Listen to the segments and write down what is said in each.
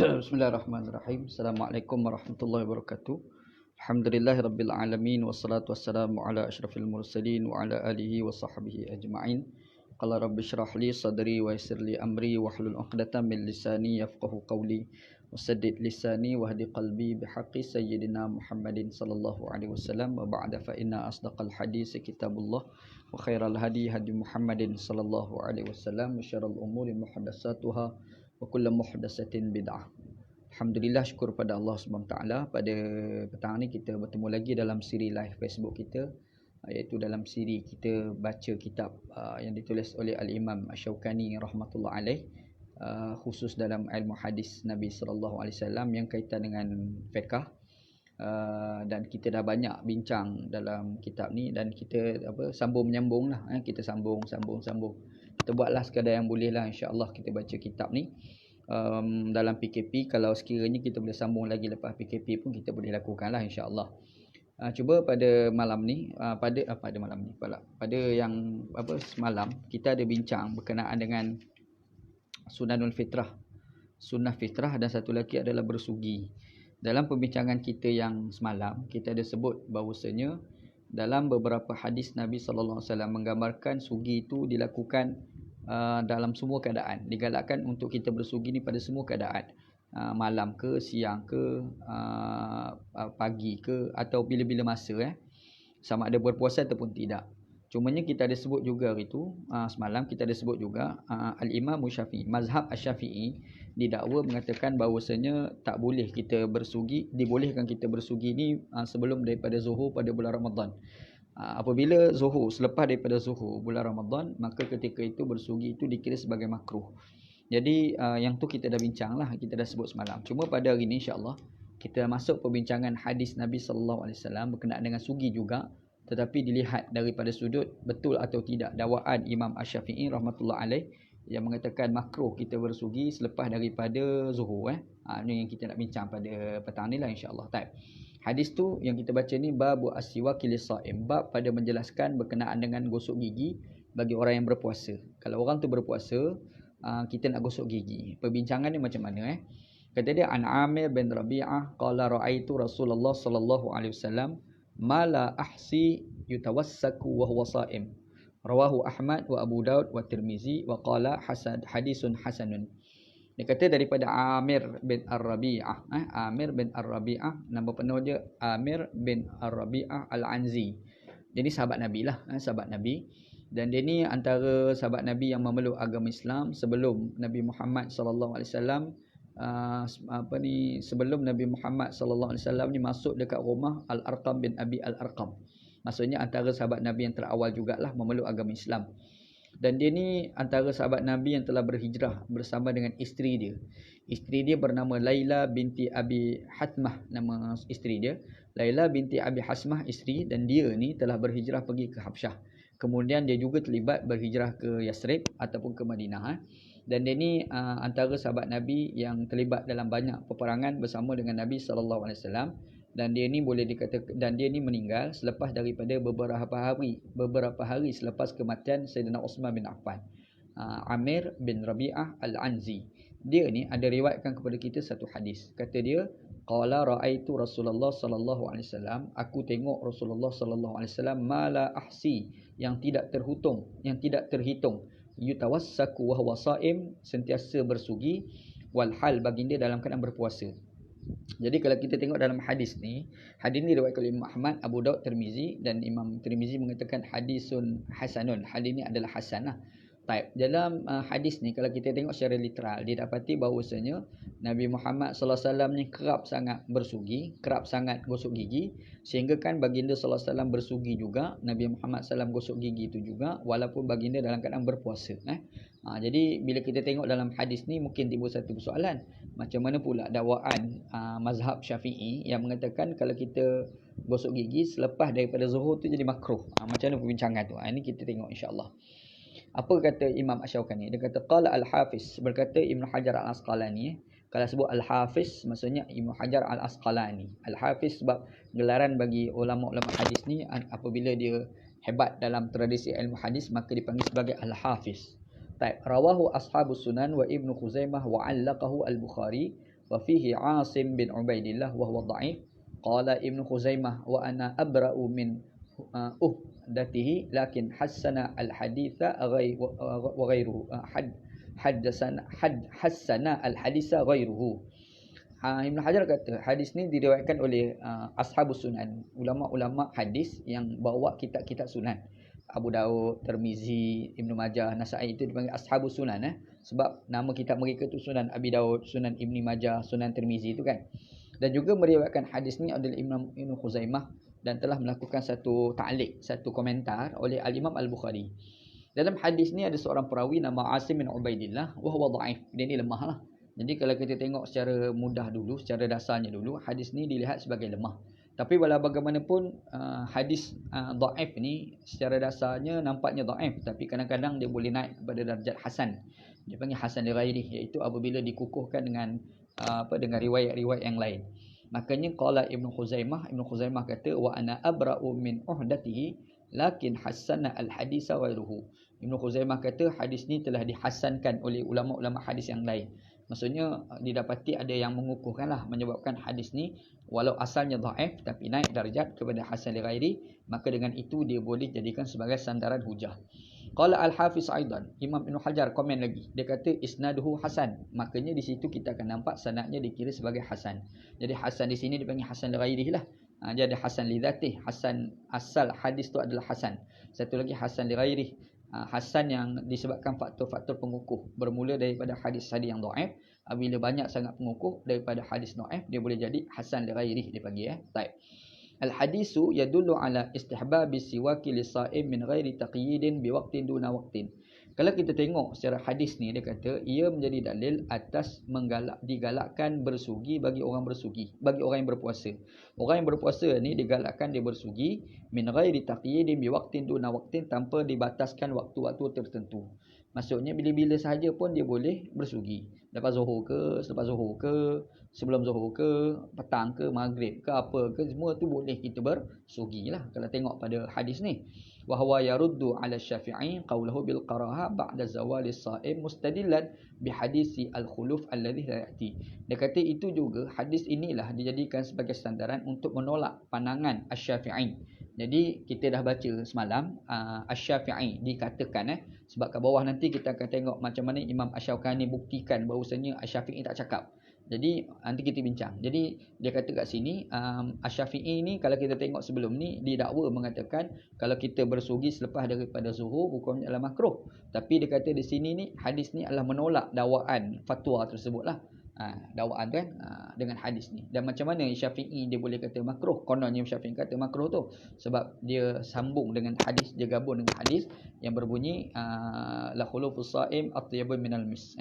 Bismillahirrahmanirrahim. Assalamualaikum warahmatullahi wabarakatuh. Alhamdulillahirabbil alamin wassalatu wassalamu ala asyrafil mursalin wa ala alihi wa sahbihi ajma'in. Qala rabbi shrah li sadri wa yassir li amri wahlul 'uqdatam min lisani yafqahu qawli wasaddid lisani wahdi qalbi bihaqqi sayyidina Muhammadin sallallahu alaihi wasallam wa ba'da fa inna asdaqal hadis kitabullah wa khairal hadi hadi Muhammadin sallallahu alaihi wasallam wa syarrul umuri muhdatsatuha wa kullu muhdatsatin bid'ah. Alhamdulillah, syukur pada Allah Subhanahu taala, pada petang ni kita bertemu lagi dalam siri live Facebook kita, iaitu dalam siri kita baca kitab yang ditulis oleh Al-Imam Asy-Syaukani rahmatullah alaih, khusus dalam ilmu hadis Nabi sallallahu alaihi wasallam yang kaitan dengan fiqh. Dan kita dah banyak bincang dalam kitab ni, dan kita sambung menyambung lah, kita sambung. Kita buatlah sekadar yang boleh lah, insya-Allah kita baca kitab ni dalam PKP. Kalau sekiranya kita boleh sambung lagi lepas PKP pun kita boleh lakukan lah, insya-Allah. Cuba pada malam ni, pada yang semalam kita ada bincang berkenaan dengan sunanul fitrah, sunnah fitrah, dan satu lagi adalah bersugi. Dalam perbincangan kita yang semalam, kita ada sebut bahawasanya dalam beberapa hadis Nabi sallallahu alaihi wasallam menggambarkan sugi itu dilakukan dalam semua keadaan. Digalakkan untuk kita bersugi ni pada semua keadaan, malam ke, siang ke, pagi ke, atau bila-bila masa, sama ada berpuasa ataupun tidak. Cumanya kita ada sebut juga itu, semalam kita ada sebut juga Al-Imam Syafi'i, mazhab Asy-Syafi'i didakwa mengatakan bahawasanya tak boleh kita bersugi, dibolehkan kita bersugi ni sebelum daripada zuhur pada bulan Ramadan. Apabila zuhur, selepas daripada zuhur bulan Ramadan, maka ketika itu bersugi itu dikira sebagai makruh. Jadi yang tu kita dah bincang lah, kita dah sebut semalam. Cuma pada hari ni insya-Allah kita masuk perbincangan hadis Nabi sallallahu alaihi wasallam berkenaan dengan sugi juga, tetapi dilihat daripada sudut betul atau tidak dakwaan Imam Asy-Syafi'i rahmatullah alaih yang mengatakan makruh kita bersugi selepas daripada zuhur. Ini yang kita nak bincang pada petang ni lah, insya-Allah. Hadis tu yang kita baca ni babu as-siwaki lis-shaim, bab pada menjelaskan berkenaan dengan gosok gigi bagi orang yang berpuasa. Kalau orang tu berpuasa, kita nak gosok gigi. Perbincangan ni macam mana? Kata dia, an Amir bin Rabi'ah qala ra'aitu Rasulullah sallallahu alaihi wasallam ma la ahsi yutawassaku wa huwa sha'im. Rawahu Ahmad wa Abu Daud wa Tirmizi wa qala hadisun hasanun. Dia kata daripada Amir bin Ar-Rabi'ah. Amir bin Ar-Rabi'ah, nama penuh dia Amir bin Ar-Rabi'ah Al-Anzi. Jadi sahabat Nabi lah, sahabat Nabi. Dan dia ni antara sahabat Nabi yang memeluk agama Islam sebelum Nabi Muhammad sallallahu alaihi wasallam sebelum Nabi Muhammad sallallahu alaihi wasallam ni masuk dekat rumah Al-Arqam bin Abi Al-Arqam. Maksudnya antara sahabat Nabi yang terawal jugalah memeluk agama Islam. Dan dia ni antara sahabat Nabi yang telah berhijrah bersama dengan isteri dia. Isteri dia bernama Laila binti Abi Hatmah, nama isteri dia. Laila binti Abi Hasmah isteri, dan dia ni telah berhijrah pergi ke Habsyah. Kemudian dia juga terlibat berhijrah ke Yasrib ataupun ke Madinah. Dan dia ni antara sahabat Nabi yang terlibat dalam banyak peperangan bersama dengan Nabi sallallahu alaihi wasallam. Dan dia ni boleh dikatakan, dan dia ni meninggal selepas daripada beberapa hari selepas kematian Sayyidina Uthman bin Affan. Amir bin Rabi'ah Al-Anzi, dia ni ada riwayatkan kepada kita satu hadis. Kata dia, qala ra'aitu Rasulullah sallallahu alaihi wasallam, aku tengok Rasulullah sallallahu alaihi wasallam ma la ahsi, yang tidak terhitung, yutawassaku wa huwa sha'im, sentiasa bersugi, wal hal baginda dalam keadaan berpuasa. Jadi kalau kita tengok dalam hadis ni diriwayatkan oleh Imam Ahmad, Abu Daud, Tirmizi, dan Imam Tirmizi mengatakan hadisun hasanun. Hadis ni adalah hasan lah. Dalam hadis ni kalau kita tengok secara literal, didapati bahawasanya Nabi Muhammad sallallahu alaihi wasallam ni kerap sangat bersugi, kerap sangat gosok gigi, sehingga kan baginda sallallahu alaihi wasallam bersugi juga, Nabi Muhammad sallallahu alaihi wasallam gosok gigi itu juga, walaupun baginda dalam keadaan berpuasa. Jadi bila kita tengok dalam hadis ni mungkin timbul satu persoalan, macam mana pula dakwaan mazhab Syafi'i yang mengatakan kalau kita gosok gigi selepas daripada zuhur tu jadi makruh. Macam mana perbincangan tu? Ini kita tengok insya-Allah. Apa kata Imam Asy-Syaukani? Dia kata qala Al-Hafiz, berkata Ibnu Hajar Al-Asqalani. Kalau sebut Al-Hafiz maksudnya Ibnu Hajar Al-Asqalani. Al-Hafiz sebab gelaran bagi ulama-ulama hadis ni apabila dia hebat dalam tradisi ilmu hadis maka dipanggil sebagai Al-Hafiz. Rawahu ashabus sunan wa Ibnu Khuzaimah wa 'allaqahu Al-Bukhari wa fihi Asim bin Ubaidillah wa huwa dha'if. Qala Ibn Khuzaimah wa ana abra'u min uhdatihi lakin hassana al-haditha wa ghairuhu hassana al-haditha ghairuhu. Ibn Hajar kata hadis ni diriwayatkan oleh ashabus sunan, ulama-ulama hadis yang bawa kitab-kitab sunan. Abu Daud, Tirmizi, Ibnu Majah, Nasa'i itu dipanggil ashabus sunan sebab nama kitab mereka tu Sunan Abi Daud, Sunan Ibnu Majah, Sunan Tirmizi itu kan. Dan juga meriwayatkan hadis ni adalah Imam Ibn Khuzaimah dan telah melakukan satu ta'liq, satu komentar oleh Al-Imam Al-Bukhari. Dalam hadis ni ada seorang perawi nama Asim bin Ubaidillah wa huwa dha'if. Dia ni lemah lah. Jadi kalau kita tengok secara mudah dulu, secara dasarnya dulu, hadis ni dilihat sebagai lemah. Tapi walau bagaimanapun hadis dhaif ni secara dasarnya nampaknya dhaif, tapi kadang-kadang dia boleh naik kepada darjat hasan. Dia panggil hasan li ghairi, iaitu apabila dikukuhkan dengan dengan riwayat-riwayat yang lain. Makanya qala Ibn Khuzaimah kata wa ana abra'u min uhdatihi lakin hasana al-hadisa ghairuhu. Ibn Khuzaimah kata hadis ni telah dihasankan oleh ulama-ulama hadis yang lain. Maksudnya didapati ada yang mengukuhkanlah, menyebabkan hadis ni walau asalnya dhaif tapi naik darjat kepada hasan li ghairi, maka dengan itu dia boleh jadikan sebagai sandaran hujah. Qala Al-Hafiz aidan, Imam Ibn Hajar komen lagi, dia kata isnaduhu hasan. Makanya di situ kita akan nampak sanadnya dikira sebagai hasan. Jadi hasan di sini dipanggil hasan li ghairi lah. Dia ada hasan li dzatih, hasan asal hadis tu adalah hasan. Satu lagi hasan li ghairi. Hasan yang disebabkan faktor-faktor pengukuh, bermula daripada hadis-hadis yang dhaif. Apabila banyak sangat pengukuh daripada hadis dhaif, dia boleh jadi hasan li ghairi dipanggil. Baik. Al-hadisu yadullu ala istihbabi siwaki lis-sha'im min ghairi taqyidin biwaqtin duna waqtin. Kalau kita tengok secara hadis ni, dia kata ia menjadi dalil atas digalakkan bersugi bagi orang bersugi, bagi orang yang berpuasa. Orang yang berpuasa ni digalakkan dia bersugi min ghairi taqyidin biwaqtin duna waqtin, tanpa dibataskan waktu-waktu tertentu. Maksudnya bila-bila sahaja pun dia boleh bersugi. Lepas zuhur ke, selepas zuhur ke, sebelum zuhur ke, petang ke, maghrib ke, apa ke, semua tu boleh kita bersugilah kalau tengok pada hadis ni. Wa huwa yaruddu 'ala Syafi'i qawluhu bil qaraha ba'da zawali as-sha'im mustadillan bi hadisi al-khuluf alladhi la ya'ti. Dia kata itu juga hadis inilah dijadikan sebagai sandaran untuk menolak pandangan Asy-Syafi'i. Jadi kita dah baca semalam Asy-Syafi'i dikatakan sebab kat bawah nanti kita akan tengok macam mana Imam Asy-Syaukani buktikan bahawasanya Asy-Syafi'i tak cakap. Jadi nanti kita bincang. Jadi dia kata kat sini Asy-Syafi'i ni kalau kita tengok sebelum ni didakwa mengatakan kalau kita bersugi selepas daripada zuhur hukumnya adalah makruh. Tapi dia kata di sini ni hadis ni adalah menolak dakwaan fatwa tersebutlah. Dakwaan kan dengan hadis ni. Dan macam mana Syafi'i dia boleh kata makruh? Kononnya Syafi'i kata makruh tu sebab dia sambung dengan hadis, dia gabung dengan hadis yang berbunyi la khulufus shaim atyabu minal mis.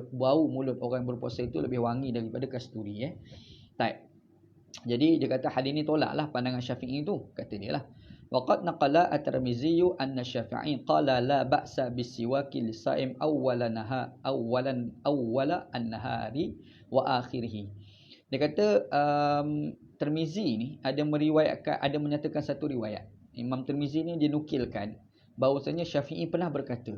Bau mulut orang yang berpuasa itu lebih wangi daripada kasturi. Baik. Jadi dia kata hadis ni tolaklah pandangan Syafi'i tu, kata dia lah. Waqad naqala at-Tirmizi anna Syafi'i qala la ba'sa bis-siwaki lis-sha'im awwala an-nahari wa akhirih. Dia kata Tirmizi ni ada meriwayatkan, ada menyatakan satu riwayat. Imam Tirmizi ni dia nukilkan bahawasanya Syafi'i pernah berkata.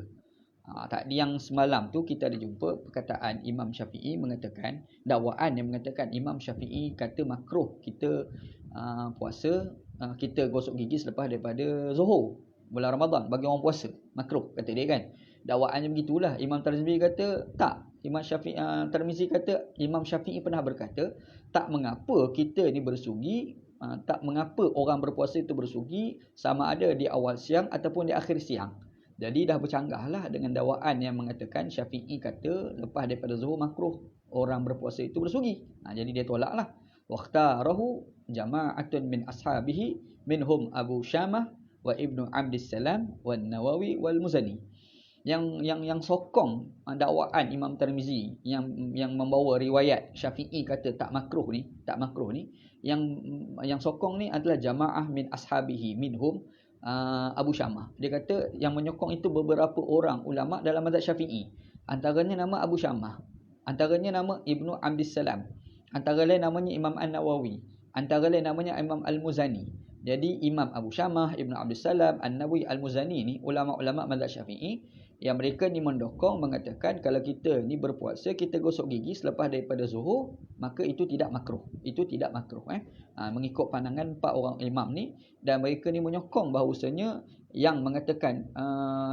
Tadi yang semalam tu kita ada jumpa perkataan Imam Syafi'i mengatakan, dakwaan yang mengatakan Imam Syafi'i kata makruh kita puasa, kita gosok gigi selepas daripada zuhur bulan Ramadan bagi orang puasa, makruh kata dia kan. Dakwaannya begitulah. Imam Tirmizi kata tak. Imam Syafi'i Tirmizi kata Imam Syafi'i pernah berkata tak mengapa kita ni bersugi, tak mengapa orang berpuasa itu bersugi sama ada di awal siang ataupun di akhir siang. Jadi dah bercanggahlah dengan dakwaan yang mengatakan Syafi'i kata lepas daripada zuhur makruh orang berpuasa itu bersugi. Jadi dia tolaklah. Waqtarahu jama'atun min ashabihi minhum Abu Syamah wa Ibnu Abdissalam wa Nawawi wal Muzani. Yang sokong dakwaan Imam Tirmizi yang membawa riwayat Syafi'i kata tak makruh ni, yang sokong ni adalah jamaah min ashabihi minhum Abu Syamah. Dia kata yang menyokong itu beberapa orang ulama dalam mazhab Syafi'i. Antaranya nama Abu Syamah, antaranya nama Ibnu Abdissalam, antara lain namanya Imam An-Nawawi, antara lain namanya Imam Al-Muzani. Jadi Imam Abu Syamah, Ibnu Abdissalam, An-Nawawi, Al-Muzani ni ulama-ulama mazhab Syafi'i yang mereka ni mendokong mengatakan kalau kita ni berpuasa, kita gosok gigi selepas daripada zuhur, maka itu tidak makruh. Itu tidak makruh. Mengikut pandangan 4 orang imam ni, dan mereka ni menyokong bahawasanya yang mengatakan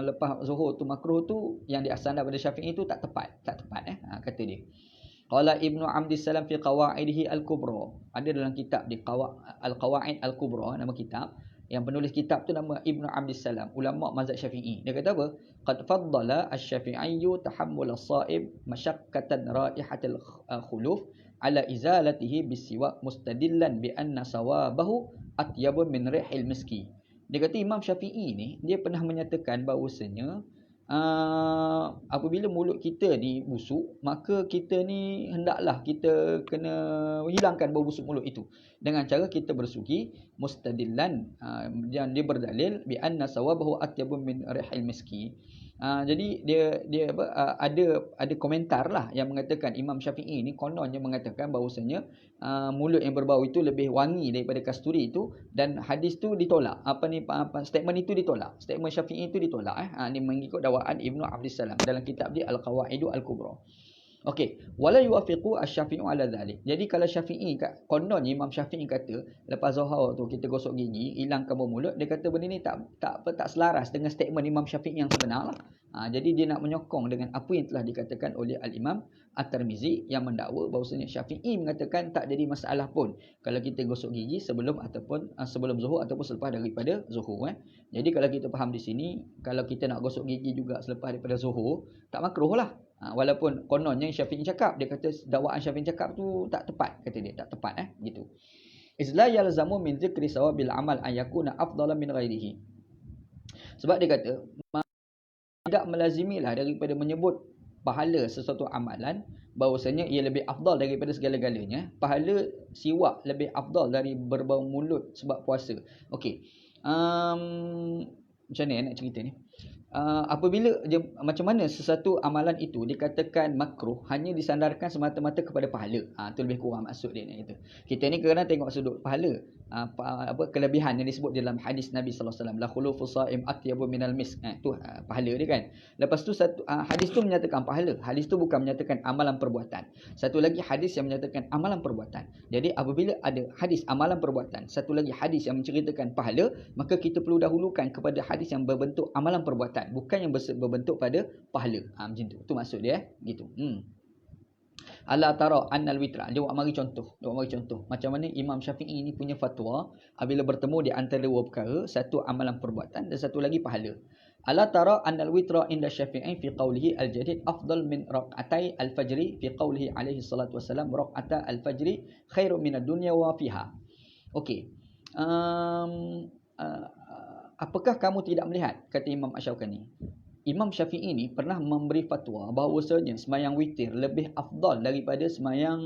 lepas zuhur tu makruh tu, yang diasal daripada Syafi'i tu tak tepat. Kata dia. Qala Ibnu Abdissalam fi Qawaidihi Al-Kubra. Ada dalam kitab di Al-Qawaid Al-Kubra, nama kitab. Yang penulis kitab tu nama Ibnu Abdissalam, ulama mazhab Syafi'i. Dia kata apa? Qad faddala asy-Syafi'iyyu tahammul as-sha'ib masyaqqatan raihatil khuluf ala izalatihi bisiwak mustadillan bi anna sawabahu atyabu min rihil miski. Dia kata Imam Syafi'i ni dia pernah menyatakan bahawasanya apabila mulut kita ni busuk, maka kita ni hendaklah kita kena hilangkan bau busuk mulut itu dengan cara kita bersuci mustadillan, dan dia berdalil bi anna sawabahu atyabu min rihil miski. Jadi dia ada komentar lah yang mengatakan Imam Syafi'i ni kononnya mengatakan bahawasanya mulut yang berbau itu lebih wangi daripada kasturi itu, dan hadis tu ditolak. Statement itu ditolak. Statement Syafi'i itu ditolak. Ini mengikut dakwaan Ibnu Abdissalam dalam kitab dia Al-Qawaidu Al-Kubra. Okey, wala yuwafiqu asy-Syafi'u ala dhalik. Jadi kalau Syafi'i konon Imam Syafi'i kata lepas zuhur tu kita gosok gigi, hilangkan bau mulut, dia kata benda ni tak selaras dengan statement Imam Syafi'i yang sebenar lah. Jadi dia nak menyokong dengan apa yang telah dikatakan oleh Al-Imam At-Tirmizi yang mendakwa bahawasanya Syafi'i mengatakan tak jadi masalah pun kalau kita gosok gigi sebelum zuhur ataupun selepas daripada zuhur. Jadi kalau kita faham di sini, kalau kita nak gosok gigi juga selepas daripada zuhur, tak makruh lah. Walaupun kononnya Syafi'i cakap, dia kata dakwaan Syafi'i cakap tu tak tepat, kata dia tak tepat gitu. Izla yalzamu min zikri sawabil amal an yakuna afdala min ghairihi. Sebab dia kata tidak melazimilah daripada menyebut pahala sesuatu amalan bahawasanya ia lebih afdal daripada segala-galanya. Pahala siwak lebih afdal dari berbau mulut sebab puasa. Okey. Macam mana nak cerita ni? Apabila macam mana sesuatu amalan itu dikatakan makruh hanya disandarkan semata-mata kepada pahala. Itu lebih kurang maksud dia ni. Kita ni kadang tengok sudut pahala. Kelebihan yang disebut dalam hadis Nabi sallallahu alaihi wasallam, la khulufu sha'im atyabu minal misk. Itu pahala dia kan. Lepas tu hadis tu menyatakan pahala. Hadis tu bukan menyatakan amalan perbuatan. Satu lagi hadis yang menyatakan amalan perbuatan. Jadi apabila ada hadis amalan perbuatan, satu lagi hadis yang menceritakan pahala, maka kita perlu dahulukan kepada hadis yang berbentuk amalan perbuatan, bukan yang berbentuk pada pahala. Macam tu. Itu maksud dia gitu. Ala tara annal witra. Dia buat mari contoh. Macam mana Imam Syafi'i ni punya fatwa apabila bertemu di antara dua perkara, satu amalan perbuatan dan satu lagi pahala. Ala tara annal witra inda Syafi'i fi qawlihi al-jadid afdal min raq'atai al-fajri fi qawlihi alaihi salatu wasalam raq'ata al-fajri khairu min ad-dunya wa fiha. Okey. Apakah kamu tidak melihat, kata Imam Asy-Syaukani, Imam Syafi'i ni pernah memberi fatwa bahawasanya semayang witir lebih afdal daripada semayang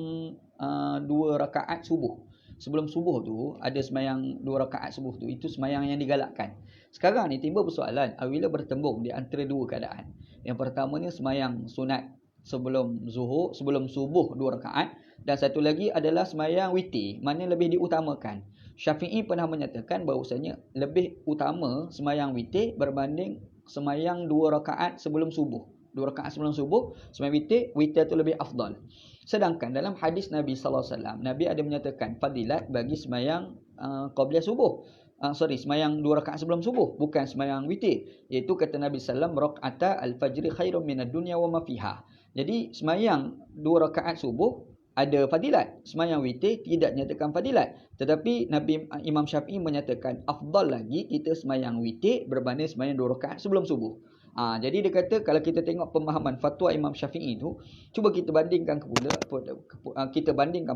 2 rakaat subuh. Sebelum subuh tu ada semayang 2 rakaat subuh tu, itu semayang yang digalakkan. Sekarang ni timbul persoalan apabila bertembung di antara dua keadaan. Yang pertamanya semayang sunat sebelum subuh 2 rakaat, dan satu lagi adalah semayang witir, mana lebih diutamakan. Syafi'i pernah menyatakan bahawasanya lebih utama semayang witir berbanding semayang 2 rakaat sebelum subuh. 2 rakaat sebelum subuh, semayang witir tu lebih afdal. Sedangkan dalam hadis Nabi sallallahu alaihi wasallam, Nabi ada menyatakan fadilat bagi semayang qabliyah subuh. Semayang 2 rakaat sebelum subuh, bukan semayang witir. Iaitu kata Nabi sallallahu alaihi wasallam, raq'ata al-fajri khairum minad dunya wa ma fiha. Jadi semayang 2 rakaat subuh ada fadilat, semayang witir tidak nyatakan fadilat. Tetapi Imam Syafi'i menyatakan afdal lagi kita semayang witir berbanding semayang 2 rakaat sebelum subuh. Jadi dia kata kalau kita tengok pemahaman fatwa Imam Syafi'i itu, cuba kita bandingkan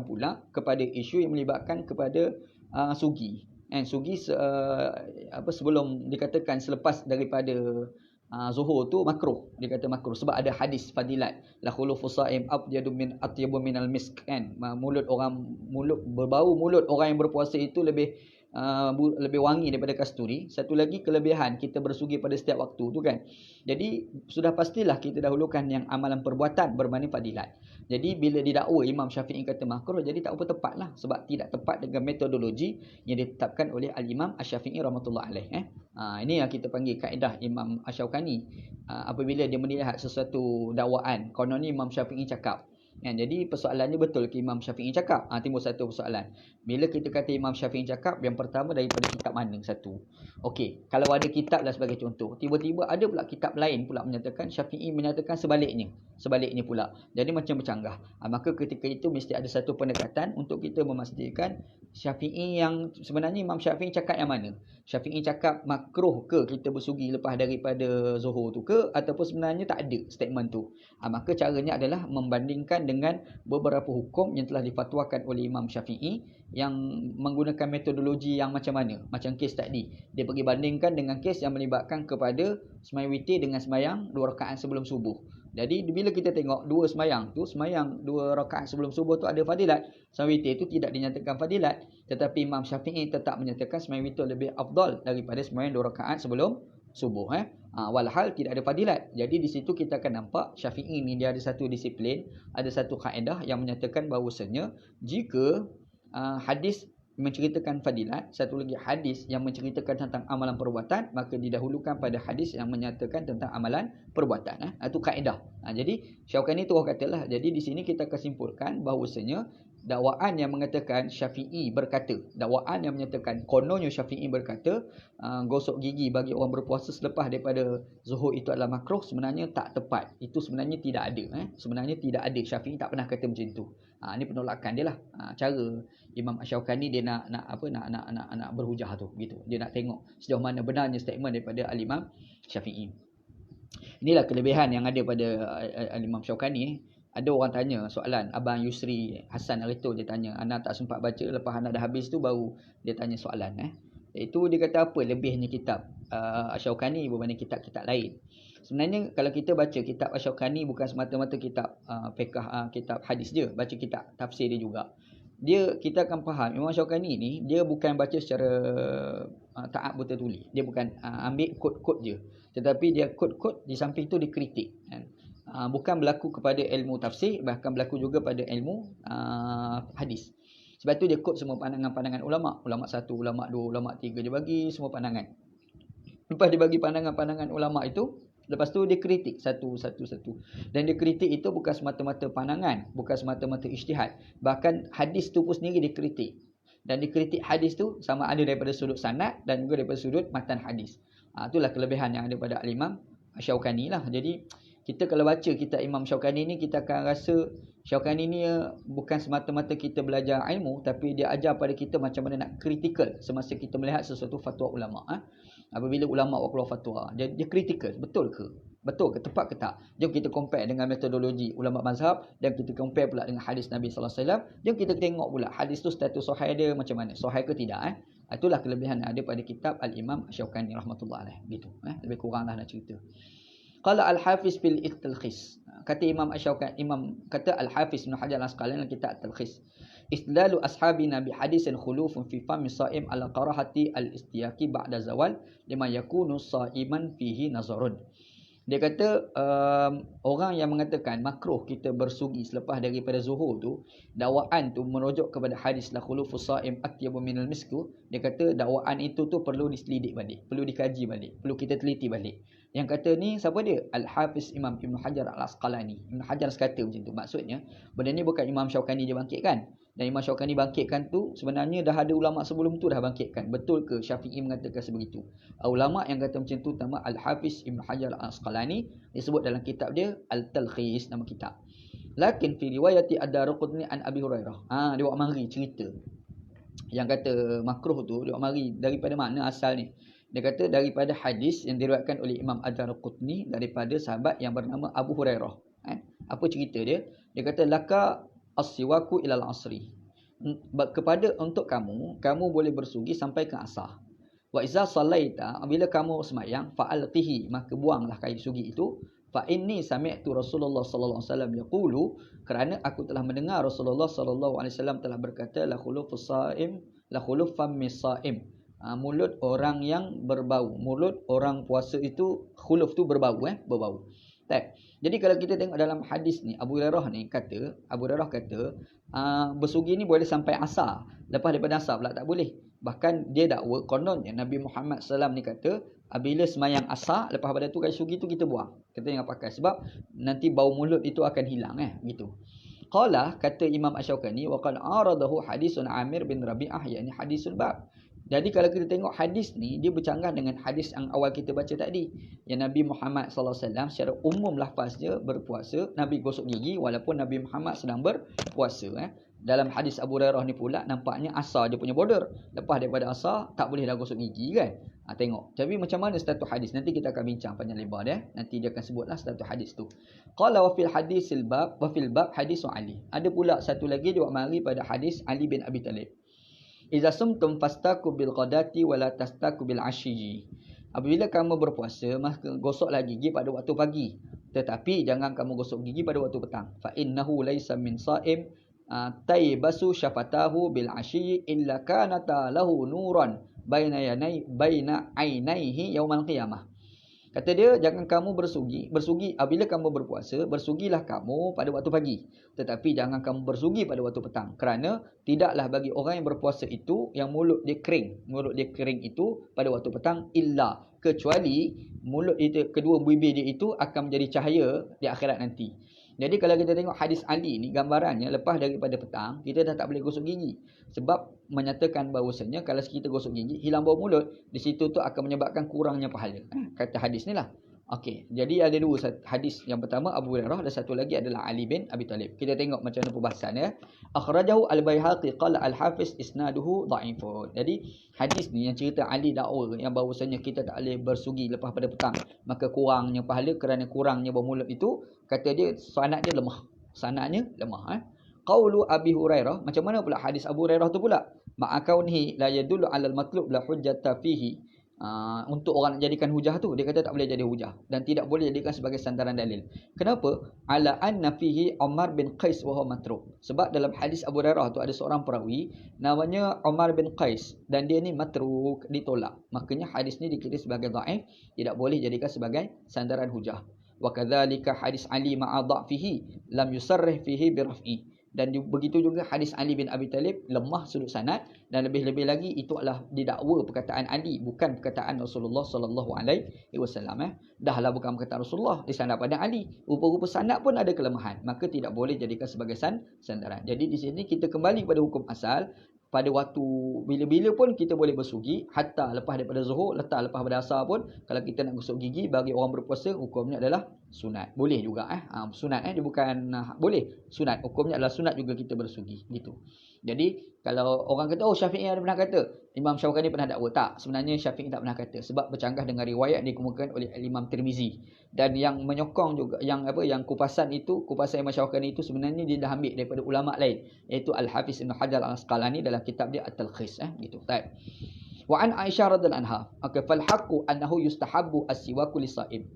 pula kepada isu yang melibatkan kepada sugi. Sugi sebelum dikatakan selepas daripada zuhur tu makruh. Dia kata makruh sebab ada hadis fadilat, la khulufu sha'im atyabu minal misk, kan. Mulut berbau mulut orang yang berpuasa itu lebih lebih wangi daripada kasturi. Satu lagi kelebihan kita bersugi pada setiap waktu tu kan. Jadi sudah pastilah kita dahulukan yang amalan perbuatan berbanding fadilat. Jadi bila didakwa Imam Syafi'i kata makruh, jadi tak apa tepat lah. Sebab tidak tepat dengan metodologi yang ditetapkan oleh Al-Imam Asy-Syafi'i rahmatullah alaih. Ini yang kita panggil kaedah Imam Asy-Syaukani. Apabila dia melihat sesuatu dakwaan, kononnya Imam Syafi'i cakap. Jadi persoalannya betul ke Imam Syafi'i cakap? Timbul satu persoalan. Bila kita kata Imam Syafi'i cakap, yang pertama daripada kitab mana satu? Okey, kalau ada kitab lah sebagai contoh. Tiba-tiba ada pula kitab lain pula menyatakan, Syafi'i menyatakan sebaliknya. Sebaliknya pula. Jadi macam bercanggah. Maka ketika itu mesti ada satu pendekatan untuk kita memastikan Syafi'i yang sebenarnya Imam Syafi'i cakap yang mana? Syafi'i cakap makruh ke kita bersugi lepas daripada zuhur tu ke? Ataupun sebenarnya tak ada statement tu? Maka caranya adalah membandingkan dengan beberapa hukum yang telah difatwakan oleh Imam Syafi'i yang menggunakan metodologi yang macam mana? Macam kes tadi. Dia pergi bandingkan dengan kes yang melibatkan kepada sembahyang witir dengan sembahyang 2 rakaat sebelum subuh. Jadi bila kita tengok dua sembahyang tu, sembahyang 2 rakaat sebelum subuh tu ada fadilat. Sembahyang witir tu tidak dinyatakan fadilat. Tetapi Imam Syafi'i tetap menyatakan sembahyang witir lebih afdal daripada sembahyang 2 rakaat sebelum subuh. Walhal tidak ada fadilat. Jadi di situ kita akan nampak Syafi'i ni dia ada satu disiplin, ada satu kaedah yang menyatakan bahawasanya jika hadis menceritakan fadilat, satu lagi hadis yang menceritakan tentang amalan perbuatan, maka didahulukan pada hadis yang menyatakan tentang amalan perbuatan. Itu kaedah. Jadi Syaukani tu orang katalah. Jadi di sini kita kesimpulkan bahawasanya dakwaan yang mengatakan Syafi'i berkata, dakwaan yang menyatakan kononnya Syafi'i berkata gosok gigi bagi orang berpuasa selepas daripada zuhur itu adalah makruh, sebenarnya tak tepat. Itu sebenarnya tidak ada. Sebenarnya tidak ada. Syafi'i tak pernah kata macam tu. Ini penolakan dia lah. Cara Imam Asy-Syaukani dia nak berhujah tu gitu. Dia nak tengok sejauh mana benarnya statement daripada Al-Imam Syafi'i. Inilah kelebihan yang ada pada Al-Imam Syaukani. Ada orang tanya soalan, Abang Yusri Hasan Arito dia tanya, Ana tak sempat baca, lepas Ana dah habis tu baru dia tanya soalan. Iaitu dia kata apa lebihnya kitab Asy-Syaukani berbanding kitab-kitab lain. Sebenarnya kalau kita baca kitab Asy-Syaukani bukan semata-mata kitab fiqh, kitab hadis je, baca kitab tafsir dia juga. Kita akan faham Imam Syaukani ni dia bukan baca secara taat betul tuli. Dia bukan ambil kod-kod je. Tetapi dia kod-kod di samping tu dikritik. Bukan berlaku kepada ilmu tafsir, bahkan berlaku juga pada ilmu hadis. Sebab tu dia kod semua pandangan-pandangan ulama. Ulama 1, ulama 2, ulama 3 dia bagi semua pandangan. Lepas dia bagi pandangan-pandangan ulama itu, lepas tu dia kritik satu. Dan dia kritik itu bukan semata-mata pandangan, bukan semata-mata ijtihad. Bahkan hadis tu pun sendiri dia kritik. Dan dia kritik hadis tu sama ada daripada sudut sanad dan juga daripada sudut matan hadis. Itulah kelebihan yang ada pada Al-Imam Syaukani lah. Jadi kita kalau baca kitab Imam Syaukani ni, kita akan rasa Syaukani ni bukan semata-mata kita belajar ilmu, tapi dia ajar pada kita macam mana nak kritikal semasa kita melihat sesuatu fatwa ulama. Apabila ulama buat keluar fatwa, dia kritikal, betul ke? Betul ke? Tepat ke tak? Jom kita compare dengan metodologi ulama mazhab dan kita compare pula dengan hadis Nabi sallallahu alaihi wasallam. Jom kita tengok pula hadis tu status sahih dia macam mana? Sahih ke tidak? Itulah kelebihan yang ada pada kitab Al-Imam Syaukani rahmatullah alaih. Gitu. Lebih kuranglah nak cerita. Qala Al-Hafiz fil Talkhis. Kata Imam Asy-Syaukani, kata Al-Hafiz Ibn Hajar Al-Asqalani dalam kitab Talkhis. Istidlalu ashabina bi hadisin khulufun fi fami shaim ala qarahati al-istiyaqi ba'da zawal lima yakunu shaiman fihi nazarun. Dia kata orang yang mengatakan makruh kita bersugi selepas daripada zuhur tu, dakwaan tu merujuk kepada hadis la khulufus shaim atyabu minal misku. Dia kata dakwaan itu tu perlu diselidik balik, perlu dikaji balik, perlu kita teliti balik. Yang kata ni siapa dia? Al-Hafiz Imam Ibn Hajar Al-Asqalani. Ibn Hajar sekata macam tu. Maksudnya benda ni bukan Imam Syaukani dia bangkitkan. Dan Imam Syaukani bangkitkan tu sebenarnya dah ada ulama sebelum tu dah bangkitkan. Betul ke Syafi'i mengatakan sebegitu? Ulama yang kata macam tu nama Al-Hafiz Ibn Hajar Al-Asqalani, disebut dalam kitab dia Al-Talkhis nama kitab. Lakin fi riwayati Ad-Darqutni an Abi Hurairah. Dia buat mari cerita yang kata makruh tu, dia buat mari daripada mana asal ni? Dia kata daripada hadis yang diriwayatkan oleh Imam Ad-Darqutni daripada sahabat yang bernama Abu Hurairah. Apa cerita dia? Dia kata laka as-siwaku ilal asri. Kepada untuk kamu boleh bersugi sampai ke asar. Wa iza sallaita, bila kamu sembahyang, fa'alqihi, maka buanglah kain sugi itu. Fa inni sami'tu Rasulullah sallallahu alaihi wasallam yaqulu, kerana aku telah mendengar Rasulullah sallallahu alaihi wasallam telah berkata la khulufus shaim la khuluf fammis saim. Mulut orang yang berbau. Mulut orang puasa itu khuluf tu berbau, berbau. Tak. Jadi kalau kita tengok dalam hadis ni, Abu Hurairah kata bersugi ni boleh sampai asar. Lepas daripada asar pula tak boleh. Bahkan dia dakwa kononnya Nabi Muhammad SAW ni kata, bila semayang asar, lepas pada tu kalau sugi tu kita buang. Kita jangan pakai sebab nanti bau mulut itu akan hilang, gitu. Qala, kata Imam Asy-Syaukani, wa qad aradahu hadisun Amir bin Rabi'ah, yakni hadisul bab. Jadi kalau kita tengok hadis ni, dia bercanggah dengan hadis yang awal kita baca tadi. Yang Nabi Muhammad SAW secara umum lafaznya berpuasa, Nabi gosok gigi walaupun Nabi Muhammad sedang berpuasa. Dalam hadis Abu Hurairah ni pula, nampaknya asar dia punya border. Lepas daripada asar, tak boleh dah gosok gigi kan. Tengok. Tapi macam mana status hadis? Nanti kita akan bincang panjang lebar dia. Nanti dia akan sebutlah status hadis tu. Qala wa fil hadisil bab, wa fil bab hadis Ali. Ada pula satu lagi dia mari pada hadis Ali bin Abi Talib. Iza sumtum fastaku bil qadati wala tastaku bil ashiji. Apabila kamu berpuasa, maka gosoklah gigi pada waktu pagi. Tetapi jangan kamu gosok gigi pada waktu petang. Fa innahu laisa min saim taybasu syafatahu bil ashiji illa kanata lahu nuran baina ainaihi yaumal qiyamah. Kata dia, jangan kamu bersugi apabila kamu berpuasa, bersugilah kamu pada waktu pagi. Tetapi jangan kamu bersugi pada waktu petang. Kerana tidaklah bagi orang yang berpuasa itu, yang mulut dia kering itu pada waktu petang, illa, kecuali mulut itu, kedua bibir dia itu akan menjadi cahaya di akhirat nanti. Jadi kalau kita tengok hadis Ali ni, gambarannya lepas daripada petang, kita dah tak boleh gosok gigi. Sebab menyatakan bahawasanya kalau kita gosok gigi, hilang bau mulut, di situ tu akan menyebabkan kurangnya pahala. Kata hadis ni lah. Okey, jadi ada dua hadis. Yang pertama Abu Hurairah dan satu lagi adalah Ali bin Abi Talib. Kita tengok macam mana perbahasan ya. Akhrajahu al-Baihaqi qala al-Hafiz isnaduhu dha'ifun. Jadi hadis ni yang cerita Ali dakwa yang bahawasanya kita tak boleh bersugi lepas pada petang, maka kurangnya pahala kerana kurangnya bau mulut itu, kata dia sanad dia lemah. Sanadnya lemah. Qaulu Abi Hurairah, macam mana pula hadis Abu Hurairah tu pula? Ma'akaunihi la yadullu 'alal matlub la hujjata fihi. Untuk orang nak jadikan hujah tu, dia kata tak boleh jadi hujah dan tidak boleh jadikan sebagai sandaran dalil. Kenapa? Ala anna fihi Umar bin Qais wa huwa matruk. Sebab dalam hadis Abu Hurairah tu ada seorang perawi namanya Umar bin Qais dan dia ni matruk, ditolak. Makanya hadis ni dikira sebagai dhaif, tidak boleh jadikan sebagai sandaran hujah. Wa kadzalika hadis Ali ma'a dha'fihi lam yusarrih fihi bi raf'i. Dan begitu juga hadis Ali bin Abi Talib lemah sudut sanad, dan lebih-lebih lagi itu adalah didakwa perkataan Ali, bukan perkataan Rasulullah sallallahu alaihi wasallam. Dahlah bukan perkataan Rasulullah, disandar pada Ali. Rupa-rupa sanad pun ada kelemahan, maka tidak boleh jadikan sebagai sandaran. Jadi di sini kita kembali pada hukum asal. Pada waktu bila-bila pun kita boleh bersugi, hatta lepas daripada zuhur, lepas daripada asar pun, kalau kita nak gosok gigi bagi orang berpuasa, hukumnya adalah sunat. Boleh juga sunat dia bukan boleh. Sunat, hukumnya adalah sunat juga kita bersugi gitu. Jadi kalau orang kata Syafi'i ada pernah kata, Imam Syaukani pernah dakwa, tak, sebenarnya Syafi'i tak pernah kata sebab bercanggah dengan riwayat dikemukakan oleh Imam Tirmizi. Dan yang menyokong juga yang kupasan Imam Syaukani itu sebenarnya dia dah ambil daripada ulama lain, iaitu Al-Hafiz Ibn Hajar Al-Asqalani dalam kitab dia At-Talkhis gitu. Baik. Wa an Aisyah radhiyallahu anha, fal haqqu annahu yustahabbu as-siwaku lis-sha'im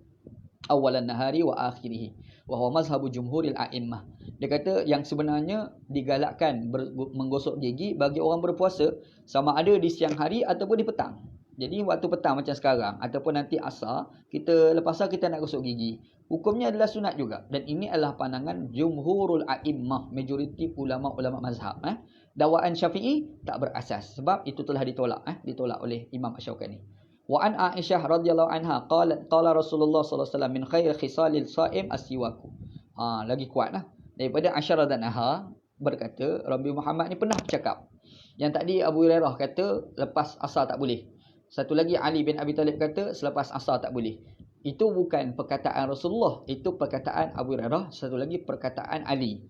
awalan nahari wa akhirih wa huwa mazhabu jumhuril a'immah. Dia kata yang sebenarnya digalakkan menggosok gigi bagi orang berpuasa sama ada di siang hari ataupun di petang. Jadi waktu petang macam sekarang ataupun nanti asar, kita lepas asar kita nak gosok gigi, hukumnya adalah sunat juga. Dan ini adalah pandangan jumhurul a'immah, majoriti ulama-ulama mazhab. Dakwaan Syafi'i tak berasas sebab itu telah ditolak oleh Imam Asy-Syaukani. Wa an Aisyah radhiyallahu anha qala Rasulullah sallallahu alaihi wasallam min khair khisalil shaim as-siwaku. Lagi kuatlah. Daripada Aisyah radhiyallahu anha berkata, Nabi Muhammad ni pernah bercakap. Yang tadi Abu Hurairah kata lepas asar tak boleh. Satu lagi Ali bin Abi Talib kata selepas asar tak boleh. Itu bukan perkataan Rasulullah, itu perkataan Abu Hurairah, satu lagi perkataan Ali.